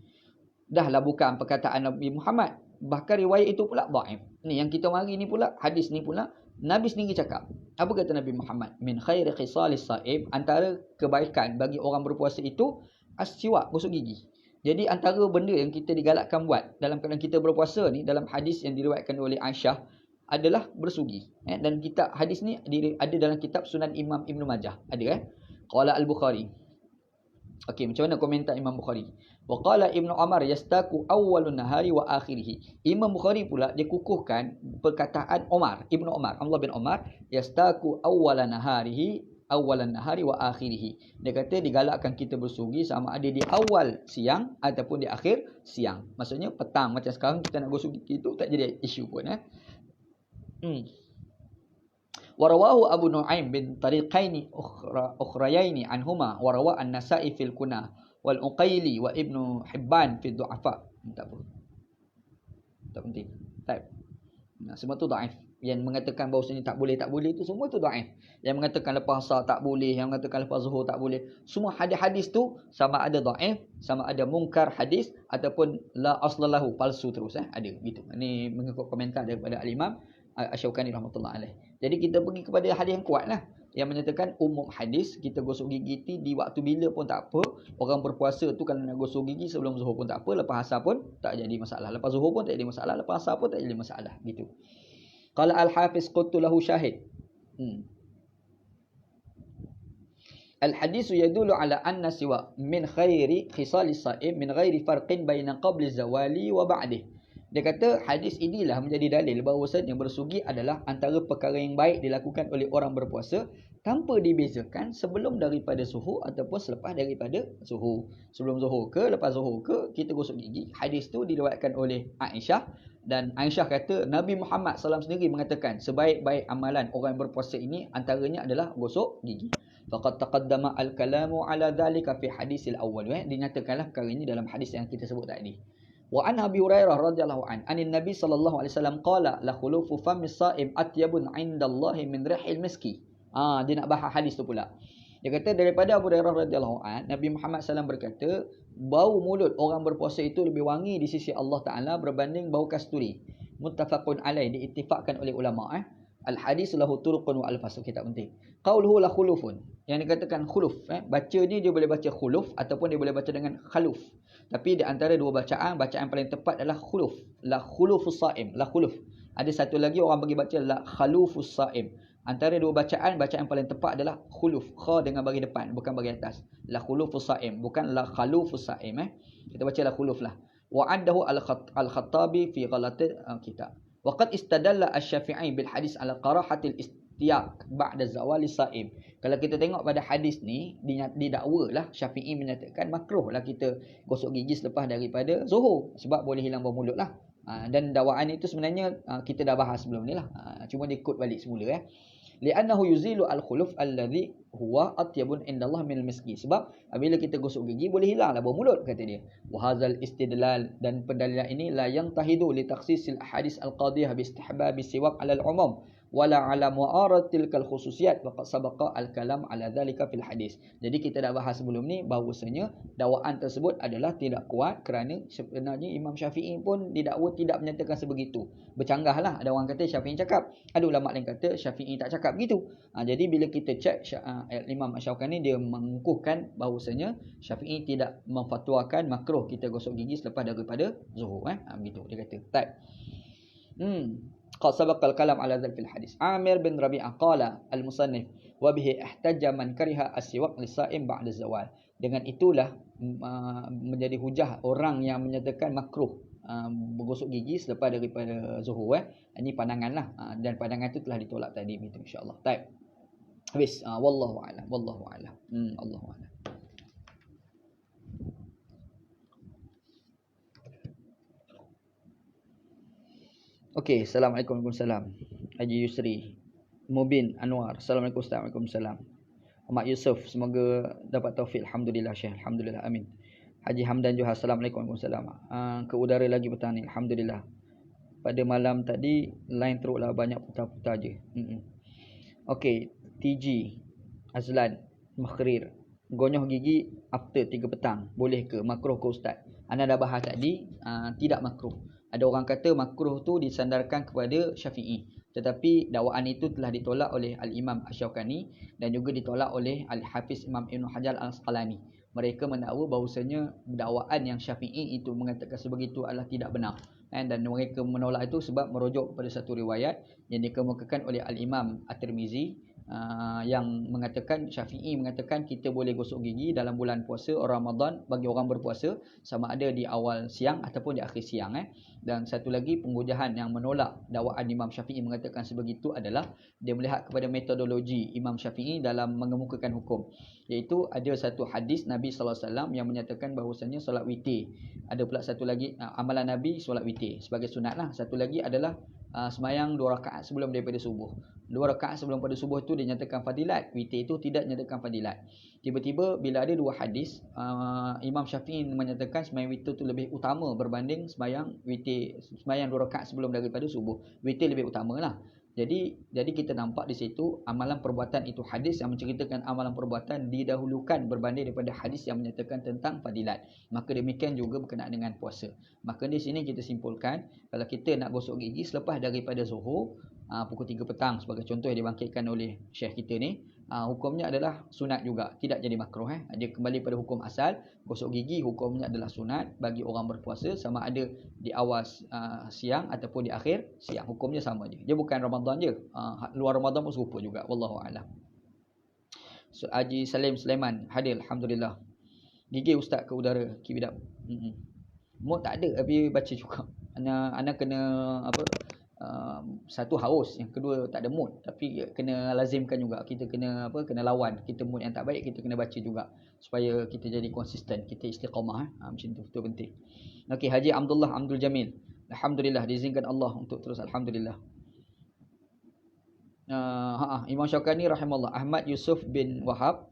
Dahlah bukan perkataan Nabi Muhammad. Bahkan riwayat itu pula dhaif. Ni yang kita mari ni pula, hadis ni pula Nabi sendiri cakap. Apa kata Nabi Muhammad? Min khairi khisalis saim, antara kebaikan bagi orang berpuasa itu as-siwak, gosok gigi. Jadi antara benda yang kita digalakkan buat dalam keadaan kita berpuasa ni, dalam hadis yang diriwayatkan oleh Aisyah, adalah bersugi. Dan kitab hadis ni ada dalam kitab Sunan Imam Ibn Majah. Ada Qala Al-Bukhari. Okey, macam mana komentar Imam Bukhari? Wa qala Ibnu Umar yastaku awwalun nahari wa akhirih. Imam Bukhari pula dia kukuhkan perkataan Umar, Ibnu Umar, Abdullah bin Umar, yastaku awwalan nahari wa akhirih. Dia kata digalakkan kita bersugi sama ada di awal siang ataupun di akhir siang. Maksudnya petang macam sekarang kita nak gosok gigi itu tak jadi isu pun Warawahu Abu Nu'aim bin tariqaini ukhrayaini anhuma warawa an-Nasa'i fil Kunah wal Uqaili wa Ibnu Hibban fi Du'afa. Tak apa. Tak penting. Type. Semua tu dhaif. Yang mengatakan bahawasanya tak boleh itu semua tu dhaif. Yang mengatakan lepas asar tak boleh, yang mengatakan lepas zuhur tak boleh, semua hadis-hadis tu sama ada dhaif, sama ada mungkar hadis ataupun la aslalahu, palsu terus ada gitu. Ini mengikut komentar daripada Al-Imam Asy-Syaukani rahmatullah alaih. Jadi kita pergi kepada hadis yang kuat lah, yang menyatakan umum hadis kita gosok gigi di waktu bila pun tak apa. Orang berpuasa tu kalau nak gosok gigi sebelum zuhur pun tak apa, lepas asar pun tak jadi masalah, lepas zuhur pun tak jadi masalah, lepas asar pun tak jadi masalah gitu. Qala al-Hafiz qultu lahu syahid. Al-hadis yadullu ala anna siwa min khairi khisalis saim min ghairi farqin baina qabli zawali wa ba'dih. Dia kata hadis inilah menjadi dalil bahawasanya bersugi adalah antara perkara yang baik dilakukan oleh orang berpuasa tanpa dibezakan sebelum daripada zuhur ataupun selepas daripada zuhur. Sebelum zuhur ke lepas zuhur ke kita gosok gigi. Hadis tu diriwayatkan oleh Aisyah, dan Aisyah kata Nabi Muhammad SAW sendiri mengatakan sebaik-baik amalan orang yang berpuasa ini antaranya adalah gosok gigi. Faqad taqaddama al-kalamu ala dhalika fi hadisil awwal. Dinyatakanlah perkara ini dalam hadis yang kita sebut tadi. Wa an Abi Hurairah radhiyallahu an anin Nabi sallallahu alaihi wasallam qala la khulufu famis saim atyabun 'indallahi min rihil miski. Dia nak bahas hadis tu pula. Dia kata daripada Abu Hurairah radhiyallahu an, Nabi Muhammad sallallahu berkata, bau mulut orang berpuasa itu lebih wangi di sisi Allah Taala berbanding bau kasturi. Muttafaqun alaih, diittifaqkan oleh ulama. Al hadis lahu turuqun wa alfas. Kita penting. Qauluhu la khulufun. Yang dikatakan khuluf, baca ni dia boleh baca khuluf ataupun dia boleh baca dengan khaluf. Tapi di antara dua bacaan paling tepat adalah khuluf. La khulufus saim, la khuluf. Ada satu lagi orang bagi baca la khalufus saim. Antara dua bacaan paling tepat adalah khuluf, kha dengan bagi depan bukan bagi atas. La khulufus saim, bukan la khalufus saim. Kita baca la khuluf lah. Wa addahu al-Khattabi fi ghalati kitab. Wa qad istadalla asy-Syafi'i bil hadis ala qarahatil istiyaq ba'da zawali saim. Kalau kita tengok pada hadis ni, didakwalah Syafi'i menyatakan makruh lah kita gosok gigi selepas daripada zuhur sebab boleh hilang bau mulut lah. Dan dakwaan itu sebenarnya kita dah bahas sebelum ni lah. Cuma dia quote balik semula li'annahu yuzilu al-khuluf alladhi huwa atyabun indallah min al-miski. Sebab bila kita gosok gigi boleh hilanglah bau mulut, kata dia. Wa hadzal istidlal, dan pendalilan ini la yantahidu li takhsisil ahadits al-qadhiyah bi istihbab siwak 'ala al-umum wala 'ala mu'aratil kal khususiyat wa qad sabaqa al-kalam 'ala dhalika fil hadis. Jadi kita dah bahas sebelum ni bahawasanya dakwaan tersebut adalah tidak kuat kerana sebenarnya Imam Syafi'i pun didakwa tidak menyatakan sebegitu. Bercanggahlah, ada orang kata Syafi'i cakap, ada ulama lain kata Syafi'i tak cakap begitu. Jadi bila kita cek Imam Asy-Syaukani dia mengukuhkan bahawasanya Syafi'i tidak memfatwakan makruh kita gosok gigi selepas daripada zuhur. Begitu dia kata. Baik. Qad sabaqa al-kalam ala dzal fil hadis. Amir bin Rabi'ah qala al-musannif wa bihi ihtajja man kariha as-siwak lis-sa'im ba'da zawal. Dengan itulah menjadi hujah orang yang menyatakan makruh bergosok gigi selepas daripada zuhur. Ini pandanganlah, dan pandangan itu telah ditolak tadi begitu insya-Allah. Baik. Habis. Wallahu a'lam. Wallahu a'lam. Allahu a'lam. Okey, Assalamualaikum warahmatullahi wabarakatuh. Haji Yusri, Mubin Anwar, Assalamualaikum warahmatullahi wabarakatuh. Ahmad Yusuf, semoga dapat taufik. Alhamdulillah Syekh, alhamdulillah, amin. Haji Hamdan Johar, Assalamualaikum warahmatullahi wabarakatuh. Ke udara lagi petang ni, alhamdulillah. Pada malam tadi line teruklah banyak putar-putar je. Okey, TG Azlan Makhrir, gonyoh gigi after 3 petang boleh ke? Makruh ke ustaz? Anda dah bahas tadi, tidak makruh. Ada orang kata makruh tu disandarkan kepada Syafi'i, tetapi dakwaan itu telah ditolak oleh Al-Imam Asy-Syaukani dan juga ditolak oleh Al-Hafiz Imam Ibn Hajar Al-Asqalani. Mereka mendakwa bahawasanya dakwaan yang Syafi'i itu mengatakan sebegitu adalah tidak benar. Dan mereka menolak itu sebab merujuk kepada satu riwayat yang dikemukakan oleh Al-Imam At-Tirmizi yang mengatakan, Syafi'i mengatakan kita boleh gosok gigi dalam bulan puasa Ramadan bagi orang berpuasa, sama ada di awal siang ataupun di akhir siang. Dan satu lagi penghujahan yang menolak dakwaan Imam Syafi'i mengatakan sebegitu adalah dia melihat kepada metodologi Imam Syafi'i dalam mengemukakan hukum, iaitu ada satu hadis Nabi sallallahu alaihi wasallam yang menyatakan bahawasanya solat witir. Ada pula satu lagi amalan Nabi solat witir sebagai sunat lah. Satu lagi adalah sembahyang 2 rakaat sebelum daripada subuh. 2 rakaat sebelum pada subuh tu dinyatakan fadilat, witir itu tidak dinyatakan fadilat. Tiba-tiba bila ada 2 hadis, Imam Syafi'i menyatakan sembahyang witir tu lebih utama berbanding sembahyang witir, sembahyang 2 rakaat sebelum daripada subuh. Witir lebih utamalah. Jadi kita nampak di situ amalan perbuatan itu, hadis yang menceritakan amalan perbuatan didahulukan berbanding daripada hadis yang menyatakan tentang fadilat. Maka demikian juga berkenaan dengan puasa. Maka di sini kita simpulkan, kalau kita nak gosok gigi selepas daripada zuhur, pukul 3 petang sebagai contoh yang dibangkitkan oleh syekh kita ni, hukumnya adalah sunat juga, tidak jadi makruh. Dia kembali pada hukum asal. Gosok gigi hukumnya adalah sunat bagi orang berpuasa, sama ada di awal siang ataupun di akhir siang, hukumnya sama je. Dia bukan Ramadan je, luar Ramadan pun serupa juga. Wallahu a'lam. So, Haji Salim Sulaiman hadir, alhamdulillah. Gigi ustaz ke udara kibidap. Mood tak ada tapi baca juga. Ana kena apa, satu haus, yang kedua tak ada mood, tapi kena lazimkan juga, kita kena lawan. Kita mood yang tak baik, kita kena baca juga supaya kita jadi konsisten, kita istiqamah. Macam tu, itu penting. Okey, Haji Abdul Jamil, alhamdulillah diizinkan Allah untuk terus, alhamdulillah. Imam Syaukani rahimahullah, Ahmad Yusuf bin Wahab.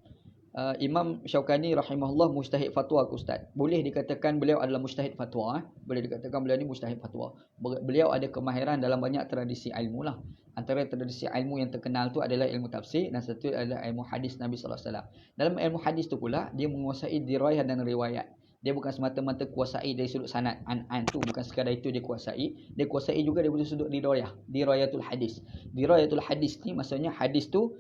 Imam Syaukani rahimahullah mujtahid fatwa ke ustaz. Boleh dikatakan beliau adalah mujtahid fatwa. Boleh dikatakan beliau ni mujtahid fatwa. Beliau ada kemahiran dalam banyak tradisi ilmu lah. Antara tradisi ilmu yang terkenal tu adalah ilmu tafsir, dan satu adalah ilmu hadis Nabi sallallahu alaihi wasallam. Dalam ilmu hadis tu pula dia menguasai dirayah dan riwayat. Dia bukan semata-mata kuasai dari sudut sanad, an tu bukan sekadar itu dia kuasai. Dia kuasai juga dari sudut dirayatul hadis. Dirayatul hadis ni maksudnya hadis tu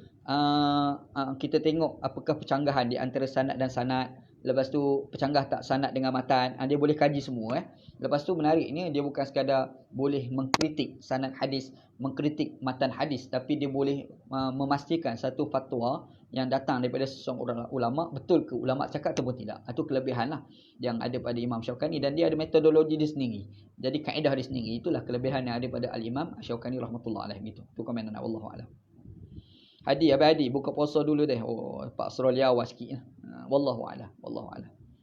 kita tengok apakah percanggahan di antara sanad dan sanad. Lepas tu percanggah tak sanad dengan matan. Dia boleh kaji semua. Lepas tu menariknya dia bukan sekadar boleh mengkritik sanad hadis, mengkritik matan hadis, tapi dia boleh memastikan satu fatwa yang datang daripada seseorang ulama betul ke ulama cakap ataupun tidak. Itu kelebihan lah yang ada pada Imam Syaukani, dan dia ada metodologi dia sendiri. Jadi kaedah dia sendiri, itulah kelebihan yang ada pada Al-Imam Syaukani rahmatullah alaih gitu. Tu komen anak, wallahu a'lam. Hadi buka puasa dulu deh. Oh, Pak Surul Yawa sikit. Wallahu a'lam.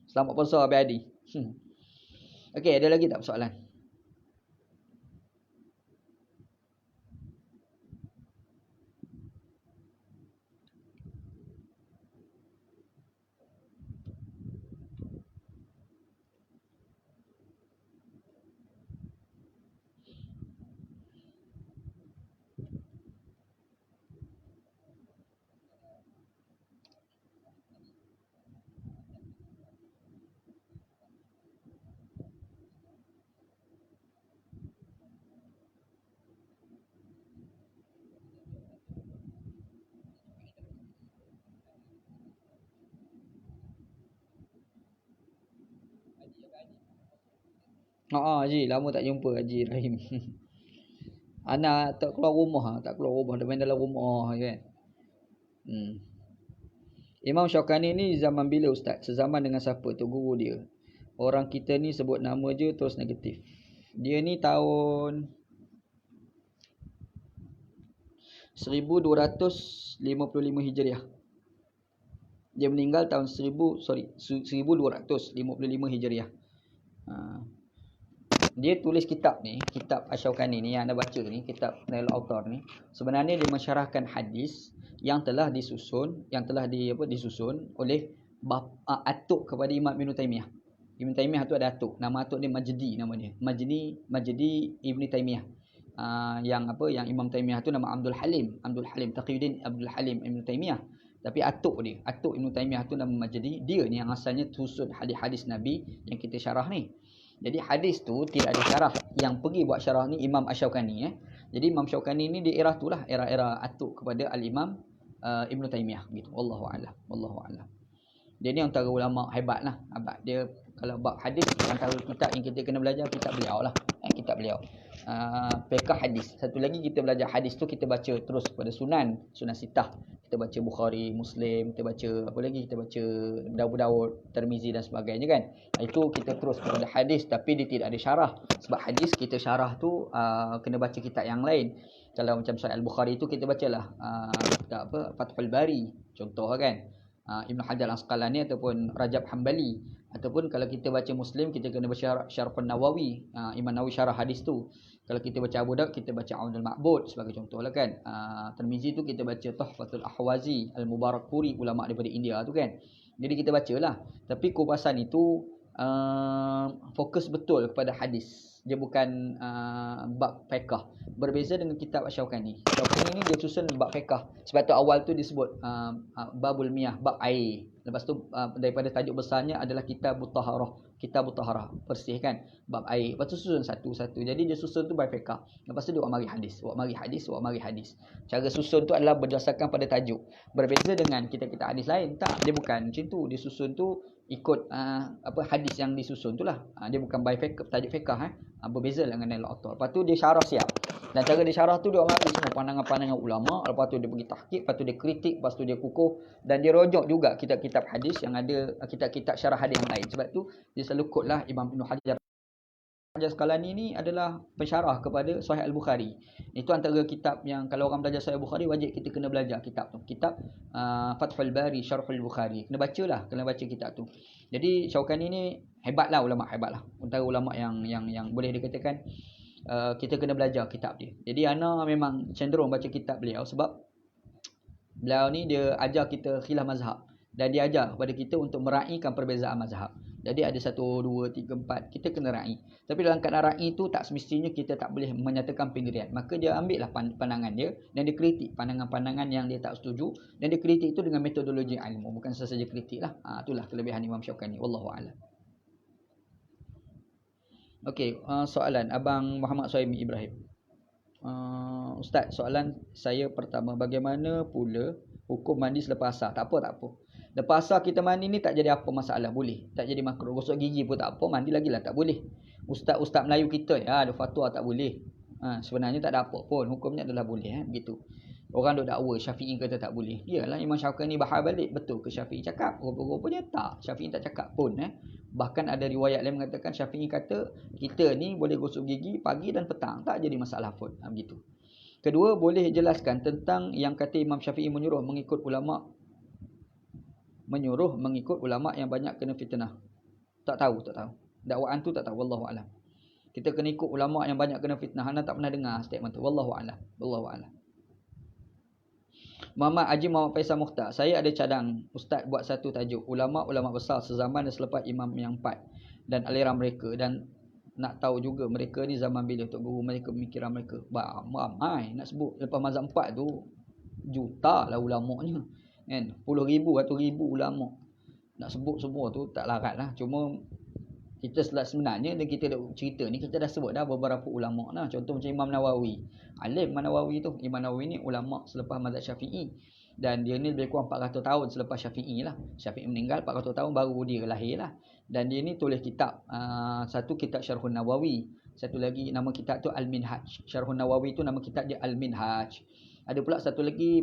Selamat puasa Abi Hadi. Okey, ada lagi tak soalan? Haji, lama tak jumpa Haji Rahim. Anak tak keluar rumah, dia main dalam rumah kan. Imam Syaukani ni zaman bila ustaz? Sezaman dengan siapa tu guru dia? Orang kita ni sebut nama je terus negatif. Dia ni tahun 1255 Hijriah. Dia meninggal tahun 1255 Hijriah. Dia tulis kitab ni, kitab Asy-Syaukani ni yang anda baca ni, kitab Nailul Awtar ni, sebenarnya dia mensyarahkan hadis yang telah disusun, disusun oleh atuk kepada Imam Ibn Taymiyah. Ibn Taymiyah tu ada atuk, nama atuk dia Majdi, nama dia Majdi Ibn Taymiyah. Yang Imam Taymiyah tu nama Abdul Halim Taqiyuddin Abdul Halim Ibn Taymiyah. Tapi atuk Ibn Taymiyah tu nama Majdi. Dia ni yang asalnya susun hadis-hadis Nabi yang kita syarah ni. Jadi hadis tu tidak ada syarah. Yang pergi buat syarah ni Imam Asy-Syaukani. Jadi Imam Syaukani ni di era tu lah, era atuk kepada Al-Imam Ibn Taymiyah gitu. Wallahu a'lam. Dia ni antara ulama hebat lah. Dia kalau bab hadis, antara kitab yang kita kena belajar kitab beliau lah. Kitab kitab beliau. Fiqh hadis. Satu lagi kita belajar hadis tu kita baca terus kepada sunan sitah. Kita baca Bukhari, Muslim, kita baca apa lagi? Kita baca Daud, Tirmizi dan sebagainya kan. Itu kita terus kepada hadis tapi dia tidak ada syarah. Sebab hadis kita syarah tu kena baca kitab yang lain. Kalau macam Sahih Al-Bukhari tu kita bacalah kitab Fathul Bari contoh kan. Ibn Hajar Al-Asqalani ataupun Rajab Hambali, ataupun kalau kita baca Muslim kita kena baca Syarah Nawawi, Imam Nawawi syarah hadis tu. Kalau kita baca Abu Daud kita baca Aunul Ma'bud sebagai contoh lah kan. Tirmizi tu kita baca Tuhfatul Ahwazi Al-Mubarakpuri, ulama daripada India tu kan. Jadi kita bacalah. Tapi kupasan itu fokus betul kepada hadis. Dia bukan bab fiqh. Berbeza dengan kitab Asy-Syaukani. Syaukani ni dia susun bab fiqh. Sebab tu awal tu disebut babul miyah, bab air. Lepas tu daripada tajuk besarnya adalah Kitabut Taharah. Kitabut Taharah, bersih kan, bab air. Lepas tu susun satu-satu. Jadi dia susun tu bab fiqh. Lepas tu dia buat mari hadis, buat mari hadis, buat mari hadis. Cara susun tu adalah berdasarkan pada tajuk. Berbeza dengan kitab-kitab hadis lain. Tak, dia bukan macam tu. Dia susun tu ikut hadis yang disusun tu lah. Dia bukan by fiqh, tajuk fiqh berbeza dengan author. Lepas tu dia syarah siap. Dan cara dia syarah tu dia ambil semua pandangan-pandangan ulama. Lepas tu dia pergi tahqiq, lepas tu dia kritik, lepas tu dia kukuh dan dia rojok juga kitab-kitab hadis yang ada, kitab-kitab syarah hadis yang lain. Sebab tu dia selalu quote lah Imam Ibn Hajar Asqalani ni adalah pensyarah kepada Sahih Al-Bukhari. Itu antara kitab yang kalau orang belajar Sahih Al-Bukhari wajib kita kena belajar kitab tu. Kitab Fathul Bari Syarhul Bukhari. Kena bacalah, kena baca kitab tu. Jadi Syaukani ni hebatlah, ulama hebatlah. Antara ulama yang boleh dikatakan kita kena belajar kitab dia. Jadi ana memang cenderung baca kitab beliau sebab beliau ni dia ajar kita khilaf mazhab dan dia ajar kepada kita untuk meraihkan perbezaan mazhab. Jadi ada 1, 2, 3, 4 kita kena raih. Tapi dalam keadaan raih tu tak semestinya kita tak boleh menyatakan pendirian. Maka dia ambil lah pandangan dia dan dia kritik pandangan-pandangan yang dia tak setuju dan dia kritik itu dengan metodologi ilmu, bukan sesaja kritik lah. Itulah kelebihan Imam Syaukani. Wallahu a'lam. Okey, soalan Abang Muhammad Suhaimi Ibrahim. Ustaz, soalan saya pertama, bagaimana pula hukum mandi selepas asar? Tak apa. Lepas asar kita mandi ni tak jadi apa masalah, boleh. Tak jadi makruh. Gosok gigi pun tak apa, mandi lagi lah tak boleh. Ustaz Melayu kita ada fatwa tak boleh. Sebenarnya tak ada apa pun, hukumnya adalah boleh begitu. Orang duk dakwa Syafi'i kata tak boleh. Iyalah Imam Syaukani bahar balik, betul ke Syafi'i cakap? Rupa-rupanya tak. Syafi'i tak cakap pun Bahkan ada riwayat lain mengatakan Syafi'i kata kita ni boleh gosok gigi pagi dan petang, tak jadi masalah pun. Begitu. Kedua, boleh jelaskan tentang yang kata Imam Syafi'i menyuruh mengikut ulama yang banyak kena fitnah. Tak tahu. Dakwaan tu tak tahu, wallahu alam. Kita kena ikut ulama yang banyak kena fitnah. Ana tak pernah dengar statement tu. Wallahu alam. Muhammad Faisal Mukhtar. Saya ada cadang ustaz buat satu tajuk ulama-ulama besar sezaman dan selepas imam yang 4 dan aliran mereka, dan nak tahu juga mereka ni zaman bila untuk guru mereka, pemikiran mereka. Ramai nak sebut lepas mazhab 4 tu juta lah ulamanya kan, 10,000 atau 1,000 ulama. Nak sebut semua tu tak larat lah. Cuma kita sebenarnya dan kita dah cerita ni, kita dah sebut dah beberapa ulama lah. Contoh macam Imam Nawawi. Alim Imam Nawawi tu. Imam Nawawi ni ulama selepas mazhab Syafi'i. Dan dia ni lebih kurang 400 tahun selepas Syafi'i lah. Syafi'i meninggal 400 tahun baru dia lahir lah. Dan dia ni tulis kitab. Satu kitab Syarhun Nawawi. Satu lagi nama kitab tu Al-Minhaj. Syarhun Nawawi tu nama kitab dia Al-Minhaj. Ada pula satu lagi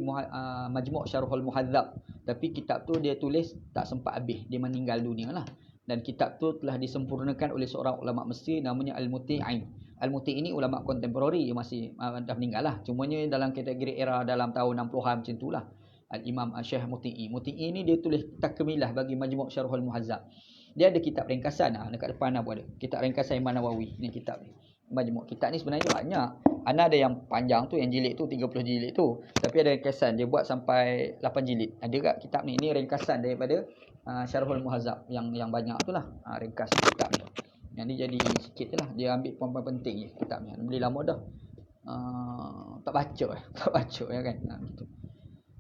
Majmu' Syarhul Muhadzab. Tapi kitab tu dia tulis tak sempat habis. Dia meninggal dunia lah. Dan kitab tu telah disempurnakan oleh seorang ulama Mesir namanya Al-Muti'i. Al-Muti'i ini ulama kontemporari, masih dah meninggal lah. Cumanya dalam kategori era dalam tahun 60-an macam tu lah. Al-Imam Syekh Muti'i. Muti'i ni dia tulis takmilah bagi Majmu' Syarhul Muhadzab. Dia ada kitab ringkasan dekat depan pun ada. Kitab ringkasan Imam Nawawi ni kitab ni. Majmu'. Kitab ni sebenarnya banyak. Ana ada yang panjang tu, yang jilid tu 30 jilid tu. Tapi ada ringkasan dia buat sampai 8 jilid. Ada kat kitab ni. Ini ringkasan daripada Syarhul Muhadzab yang banyak tu lah. Ringkas kitab ni. Yang ni jadi sikit je lah. Dia ambil poin-poin penting je kitab ni. Beli lama dah. Tak baca ya kan. Gitu.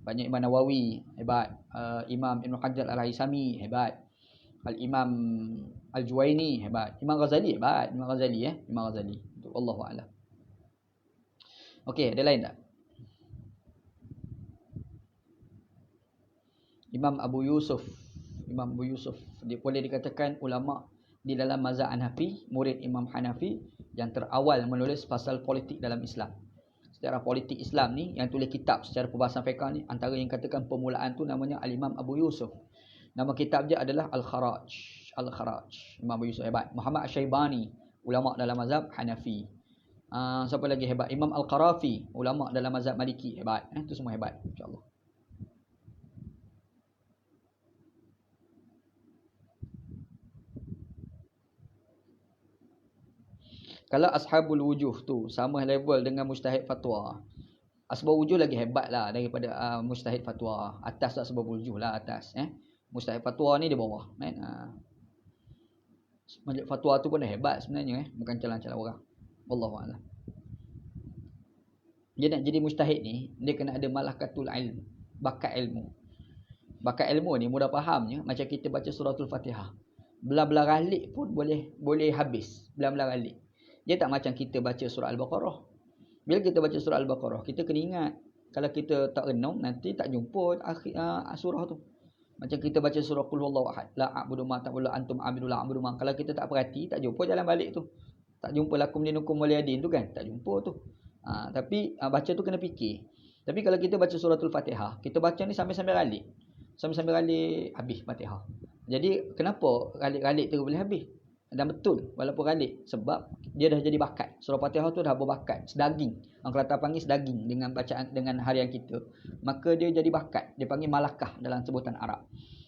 Banyak Imam Nawawi hebat. Imam Ibn Hajar Al-Haythami hebat. Al-Imam Al-Juwaini hebat. Imam Ghazali hebat. Imam Ghazali. Wallahu a'lam. Okey, ada lain tak? Imam Abu Yusuf, dia boleh dikatakan ulama di dalam mazhab Hanafi, murid Imam Hanafi, yang terawal menulis pasal politik dalam Islam. Sejarah politik Islam ni yang tulis kitab secara perbahasan fiqh ni, antara yang katakan permulaan tu namanya Al-Imam Abu Yusuf. Nama kitab dia adalah Al-Kharaj. Al-Kharaj. Imam Abu Yusuf hebat. Muhammad Asy-Syaibani, ulama dalam mazhab Hanafi. Siapa lagi hebat? Imam Al-Qarafi, ulama dalam mazhab Maliki, hebat. Itu semua hebat, insya-Allah. Kalau ashabul wujuh tu sama level dengan mujtahid fatwa. Asbabul wujuh lagi hebat lah daripada mujtahid fatwa. Atas tu asbabul wujuh lah atas. Mujtahid fatwa ni di bawah. Majlis fatwa tu pun dah hebat sebenarnya. Bukan calang-calang orang. Wallahu a'lam. Dia nak jadi mujtahid ni, dia kena ada malakatul ilm. Bakat ilmu. Bakat ilmu ni mudah fahamnya. Macam kita baca suratul Fatihah. Belah-belah ralik pun boleh habis. Belah-belah ralik. Dia tak macam kita baca surah Al-Baqarah. Bila kita baca surah Al-Baqarah, kita kena ingat. Kalau kita tak renung, nanti tak jumpa akhir surah tu. Macam kita baca surah Qul Huwallahu Ahad. La a'budu ma ta'budu antum a'budu la a'budu ma. Kalau kita tak perhati, tak jumpa jalan balik tu. Tak jumpa lakum dinukum waliyadin tu kan. Tak jumpa tu. Tapi baca tu kena fikir. Tapi kalau kita baca suratul Fatihah, kita baca ni sambil-sambil ralik. Sambil-sambil ralik, habis Fatihah. Jadi, kenapa ralik-ralik tu boleh habis? Dan betul walaupun ralik, sebab dia dah jadi bakat. Surah Fatihah tu dah berbakat, sedaging. Orang Kelantan panggil sedaging dengan bacaan, dengan harian kita. Maka dia jadi bakat. Dia panggil malakah dalam sebutan Arab.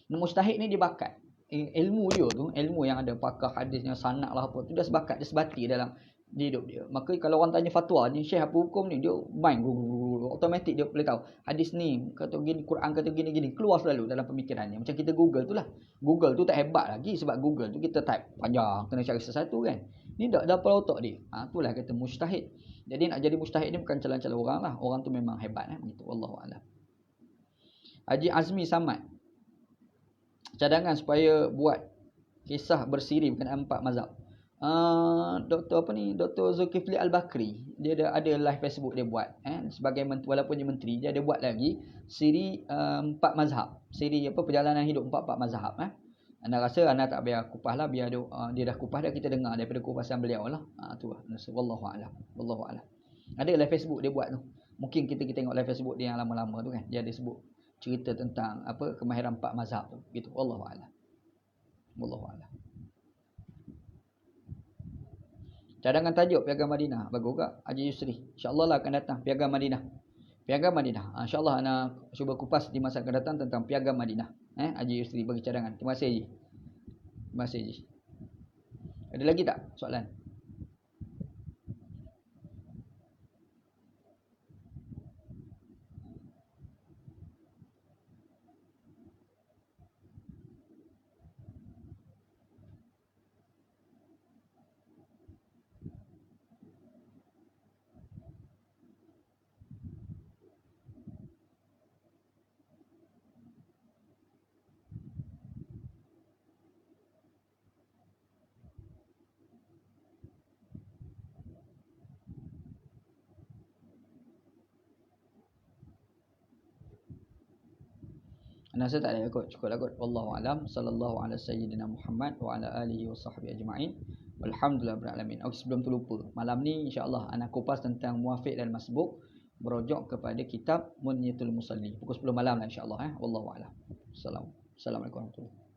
Mujtahid ni dia bakat. Ilmu dia tu, ilmu yang ada pakar hadisnya, sanad lah apa tu, dia sebakat, dia sebati dalam hidup dia. Maka kalau orang tanya fatwa ni, syekh apa hukum ni, dia main automatik dia boleh tahu. Hadis ni kata gini, Quran kata gini-gini, keluar selalu dalam pemikirannya. Macam kita Google tu lah. Google tu tak hebat lagi sebab Google tu kita type panjang, kena cari sesuatu kan. Ni dah dapat otak dia. Itulah kata mujtahid. Jadi nak jadi mujtahid ni bukan calang-calang orang lah. Orang tu memang hebat begitu. Wallahu a'lam. Haji Azmi Samad, cadangan supaya buat kisah bersiri berkenaan 4 mazhab. Dr. Zulkifli Al-Bakri, dia ada live Facebook dia buat sebagai walaupun dia menteri, dia ada buat lagi siri 4 mazhab, siri perjalanan hidup 4 mazhab. Anda rasa anda tak biar kupas lah, biar dia dah kupas dah, kita dengar daripada kupasan beliau lah. Tu lah. Wallahu a'lam. Wallahu a'lam. Ada live Facebook dia buat tu. Mungkin kita tengok live Facebook dia yang lama-lama tu kan, dia ada sebut cerita tentang kemahiran 4 mazhab tu gitu. Wallahu a'lam. Wallahu a'lam. Cadangan tajuk Piagam Madinah. Bagus tak? Haji Yusri. InsyaAllah lah akan datang Piagam Madinah. Piagam Madinah. InsyaAllah anak cuba kupas di masa akan datang tentang Piagam Madinah. Haji Yusri bagi cadangan. Terima kasih Haji. Terima kasih Haji. Ada lagi tak soalan? Nasa tak ada kot, cukup lah kot. Wallahu a'lam. Sallallahu ala sayyidina Muhammad wa ala alihi wa sahbihi ajma'in. Walhamdulillah rabbil alamin. Okey, sebelum tu lupa. Malam ni insya-Allah anak kupas tentang muwafiq dan masbuk, merujuk kepada kitab Munyatul Musalli. Pukul 10 malam lah insya-Allah. Wallahu a'lam. Assalamualaikum warahmatullahi wabarakatuh.